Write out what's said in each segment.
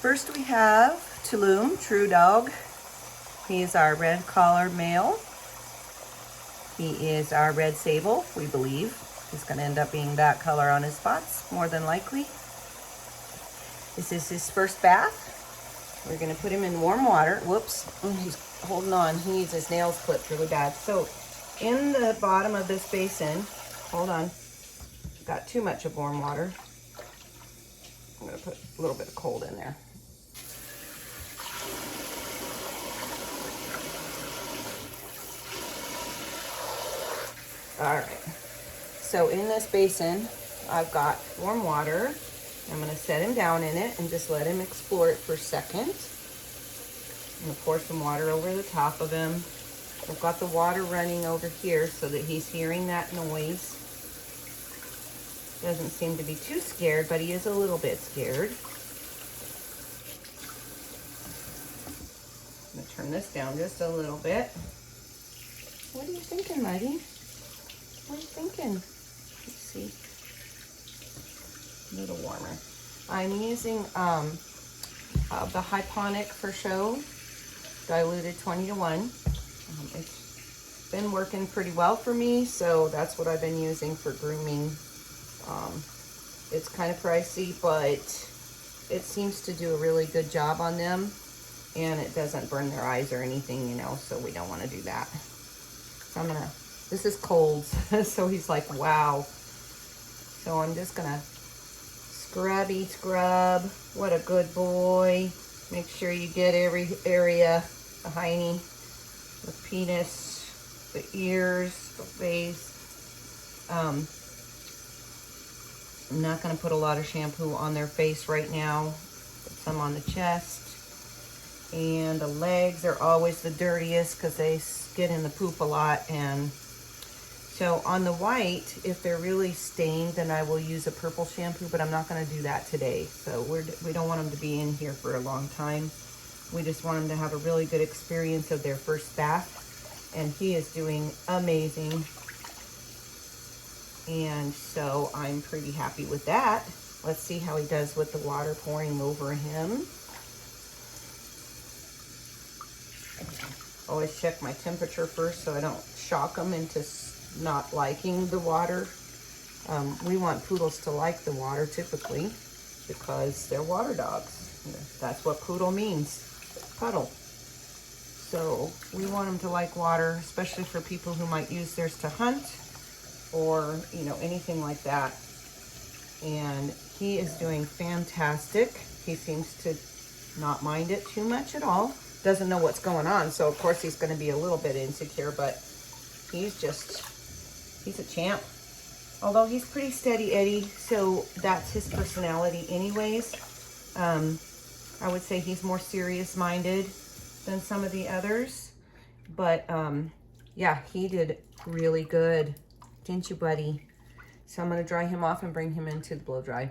First we have Tulum True Dog. He is our red collar male. He is our red sable, we believe. He's going to end up being that color on his spots, more than likely. This is his first bath. We're going to put him in warm water. Whoops, he's holding on. He needs his nails clipped really bad. So in the bottom of this basin, hold on, got too much of warm water. I'm going to put a little bit of cold in there. All right, so in this basin, I've got warm water. I'm gonna set him down in it and just let him explore it for a second. I'm gonna pour some water over the top of him. I've got the water running over here so that he's hearing that noise. Doesn't seem to be too scared, but he is a little bit scared. I'm gonna turn this down just a little bit. What are you thinking, Muddy? What are you thinking? Let's see. A little warmer. I'm using the Hyponic for show, diluted 20:1. It's been working pretty well for me, so that's what I've been using for grooming. It's kind of pricey, but it seems to do a really good job on them, and it doesn't burn their eyes or anything, you know, so we don't want to do that. So I'm gonna, this is cold, so he's like, wow. So I'm just gonna scrubby scrub. What a good boy. Make sure you get every area, the hiney, the penis, the ears, the face. I'm not gonna put a lot of shampoo on their face right now. Put some on the chest. And the legs are always the dirtiest because they get in the poop a lot. And so on the white, if they're really stained, then I will use a purple shampoo, but I'm not going to do that today. So we don't want them to be in here for a long time. We just want them to have a really good experience of their first bath. And he is doing amazing. And so I'm pretty happy with that. Let's see how he does with the water pouring over him. Always check my temperature first so I don't shock them into not liking the water. We want poodles to like the water typically because they're water dogs. That's what poodle means, puddle. So we want them to like water, especially for people who might use theirs to hunt or, you know, anything like that. And he is doing fantastic. He seems to not mind it too much at all. Doesn't know what's going on, so of course he's going to be a little bit insecure, but he's a champ. Although he's pretty steady Eddie, so that's his personality anyways. I would say he's more serious-minded than some of the others, but yeah, he did really good, didn't you, buddy? So I'm going to dry him off and bring him into the blow dry.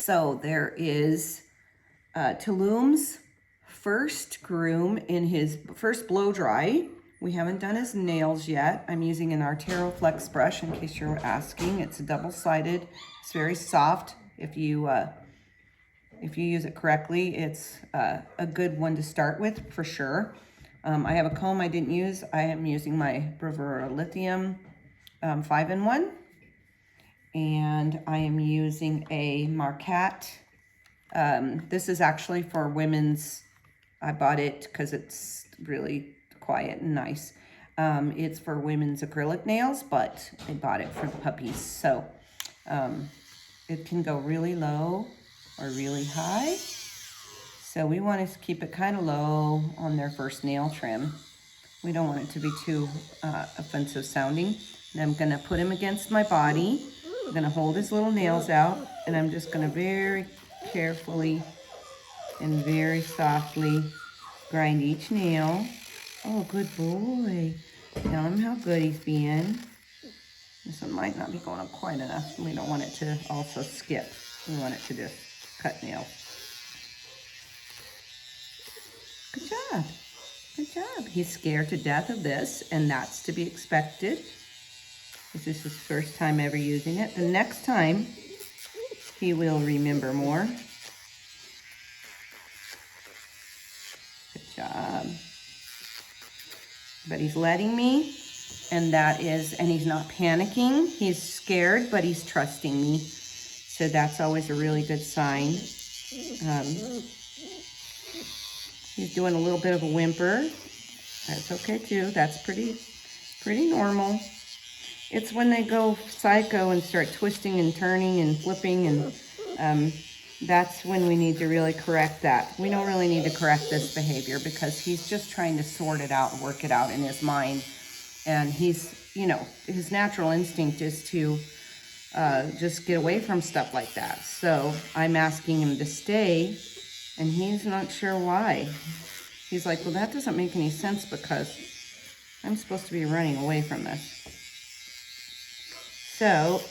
So there is TULUM's first groom in his first blow dry. We haven't done his nails yet. I'm using an Artero Flex brush in case you're asking. It's a double-sided. It's very soft. If you use it correctly, it's a good one to start with for sure. I have a comb I didn't use. I am using my Bravura Lithium 5-in-1. And I am using a Marquette. This is actually for women's. I bought it because it's really quiet and nice. It's for women's acrylic nails, but I bought it for the puppies. So it can go really low or really high. So we want to keep it kind of low on their first nail trim. We don't want it to be too offensive sounding. And I'm going to put him against my body. I'm going to hold his little nails out, and I'm just going to very carefully and very softly grind each nail. Oh, good boy. Tell him how good he's being. This one might not be going up quite enough. We don't want it to also skip. We want it to just cut nails. Good job. Good job. He's scared to death of this, and that's to be expected. This is his first time ever using it. The next time, he will remember more. Good job. But he's letting me, and he's not panicking. He's scared, but he's trusting me. So that's always a really good sign. He's doing a little bit of a whimper. That's okay too. That's pretty normal. It's when they go psycho and start twisting and turning and flipping, and that's when we need to really correct that. We don't really need to correct this behavior because he's just trying to sort it out and work it out in his mind. And he's, his natural instinct is to just get away from stuff like that. So I'm asking him to stay, and he's not sure why. He's like, well, that doesn't make any sense because I'm supposed to be running away from this. So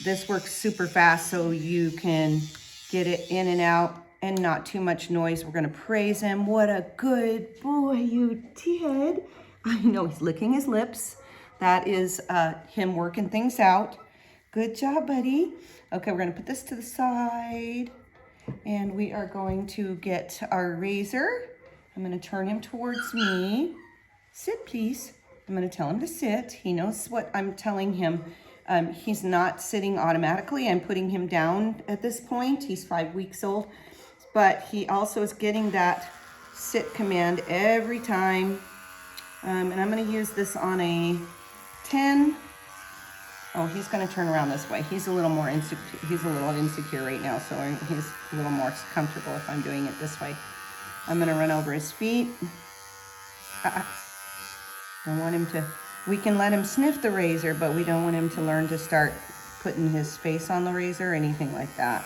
this works super fast so you can get it in and out and not too much noise. We're gonna praise him. What a good boy you did. I know he's licking his lips. That is him working things out. Good job, buddy. Okay, we're gonna put this to the side, and we are going to get our razor. I'm gonna turn him towards me. Sit, please. I'm gonna tell him to sit. He knows what I'm telling him. He's not sitting automatically. I'm putting him down at this point. He's 5 weeks old, but he also is getting that sit command every time. And I'm gonna use this on a 10. Oh, he's gonna turn around this way. He's a little more insecure. He's a little insecure right now, so he's a little more comfortable if I'm doing it this way. I'm gonna run over his feet. Don't want him to, we can let him sniff the razor, but we don't want him to learn to start putting his face on the razor or anything like that.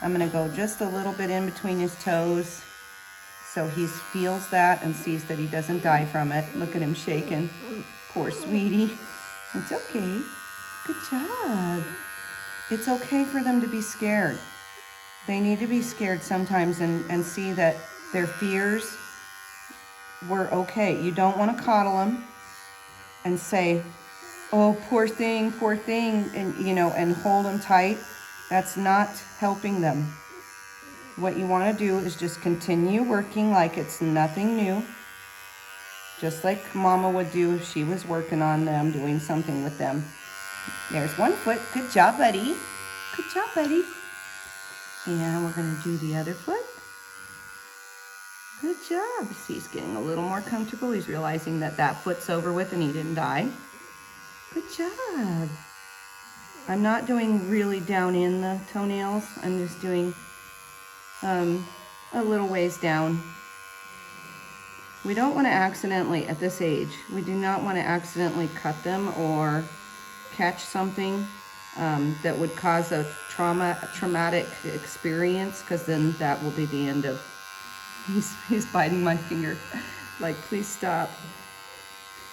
I'm gonna go just a little bit in between his toes so he feels that and sees that he doesn't die from it. Look at him shaking. Poor sweetie. It's okay. Good job. It's okay for them to be scared. They need to be scared sometimes and see that their fears were okay. You don't want to coddle them and say, oh, poor thing, and and hold them tight. That's not helping them. What you want to do is just continue working like it's nothing new. Just like Mama would do if she was working on them, doing something with them. There's one foot. Good job, buddy. Good job, buddy. And we're going to do the other foot. Good job. See, he's getting a little more comfortable. He's realizing that that foot's over with and he didn't die. Good job. I'm not doing really down in the toenails. I'm just doing a little ways down. We don't want to accidentally, at this age, we do not want to accidentally cut them or catch something that would cause a traumatic experience, because then that will be the end of, he's biting my finger. Like, please stop.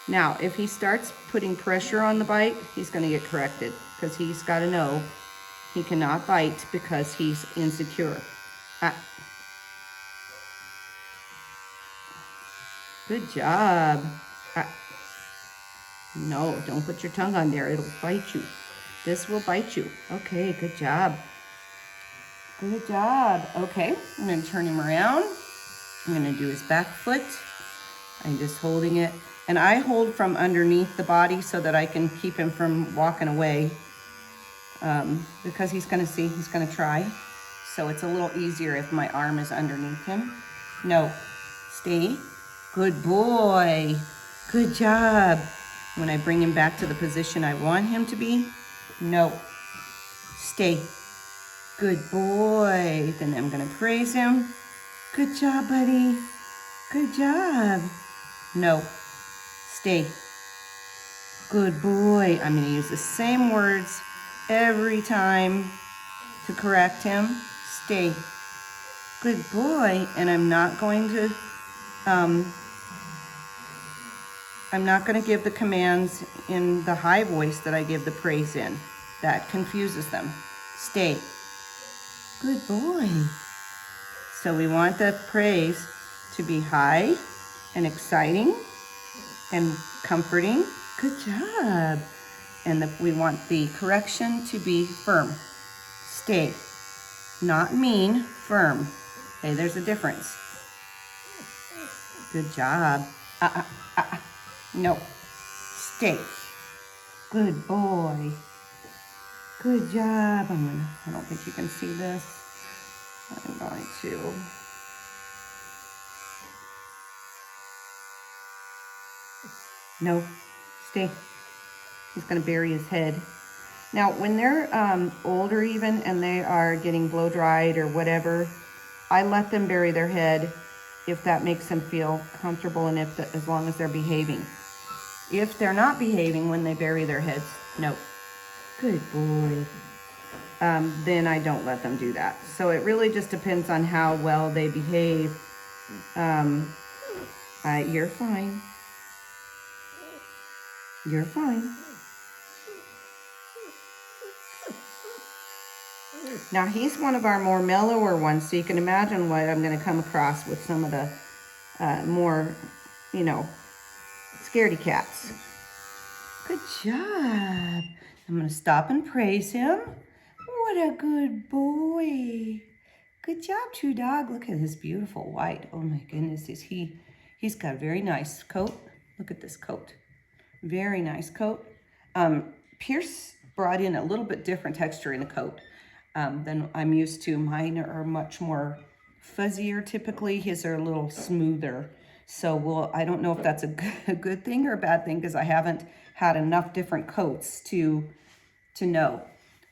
Now, if he starts putting pressure on the bite, he's going to get corrected, because he's got to know He cannot bite because he's insecure. Ah. Good job. Ah. No, don't put your tongue on there. It'll bite you. This will bite you. Okay, good job. Good job. Okay, I'm going to turn him around. I'm going to do his back foot. I'm just holding it. And I hold from underneath the body so that I can keep him from walking away. Because he's going to see, he's going to try. So it's a little easier if my arm is underneath him. No, stay. Good boy. Good job. When I bring him back to the position I want him to be, no, stay. Good boy. Then I'm going to praise him. Good job, buddy. Good job. No, stay. Good boy. I'm going to use the same words every time to correct him. Stay. Good boy. And I'm not going to give the commands in the high voice that I give the praise in. That confuses them. Stay. Good boy. So we want the praise to be high and exciting and comforting. Good job. And we want the correction to be firm. Stay. Not mean, firm. Okay, there's a difference. Good job. No. Stay. Good boy. Good job. I don't think you can see this. I'm going to. No. Stay. He's going to bury his head. Now, when they're older even and they are getting blow dried or whatever, I let them bury their head if that makes them feel comfortable and as long as they're behaving. If they're not behaving when they bury their heads, no. Good boy. Then I don't let them do that. So it really just depends on how well they behave. You're fine. You're fine. Now he's one of our more mellower ones, so you can imagine what I'm going to come across with some of the more, scaredy cats. Good job. I'm going to stop and praise him. What a good boy. Good job, True Dog. Look at his beautiful white. Oh my goodness, he's got a very nice coat. Look at this coat. Very nice coat. Pierce brought in a little bit different texture in the coat than I'm used to. Mine are much more fuzzier typically. His are a little smoother. So I don't know if that's a good thing or a bad thing because I haven't had enough different coats to know.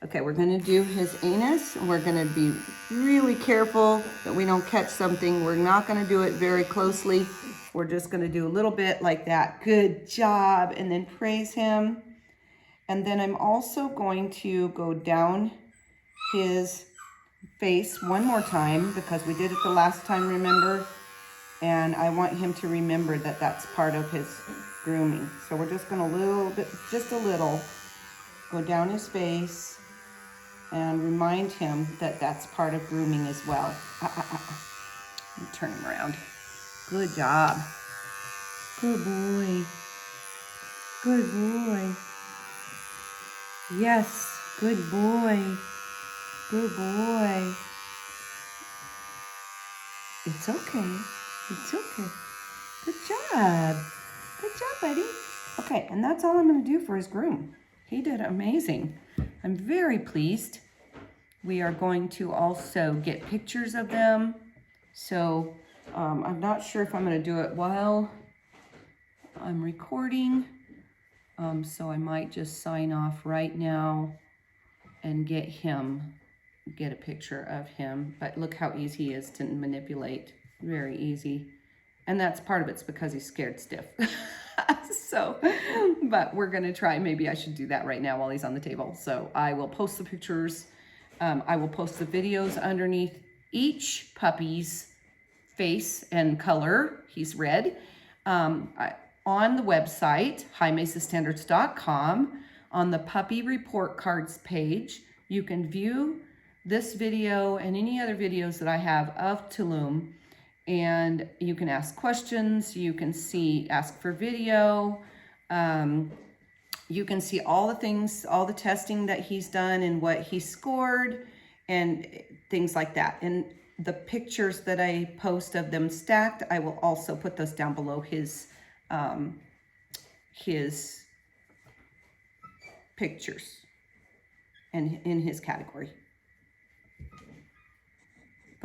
Okay, we're going to do his anus. We're going to be really careful that we don't catch something. We're not going to do it very closely. We're just going to do a little bit like that. Good job. And then praise him. And then I'm also going to go down his face one more time because we did it the last time, remember? And I want him to remember that that's part of his grooming. So we're just going to just a little, go down his face and remind him that that's part of grooming as well. Turn him around. Good job. Good boy. Good boy. Yes, good boy. Good boy. It's okay. It's okay. Good job. Good job, buddy. Okay, and that's all I'm going to do for his groom. He did amazing. I'm very pleased. We are going to also get pictures of them. So I'm not sure if I'm going to do it while I'm recording. So I might just sign off right now and get a picture of him. But look how easy he is to manipulate. Very easy. And that's part of it's because he's scared stiff. So, but we're going to try. Maybe I should do that right now while he's on the table. So I will post the pictures. I will post the videos underneath each puppy's face and color. He's red. On the website, highmesastandards.com, on the puppy report cards page, You can view this video and any other videos that I have of TULUM, and you can ask questions. You can ask for video. You can see all the things, all the testing that he's done and what he scored and things like that. And the pictures that I post of them stacked, I will also put those down below his pictures and in his category.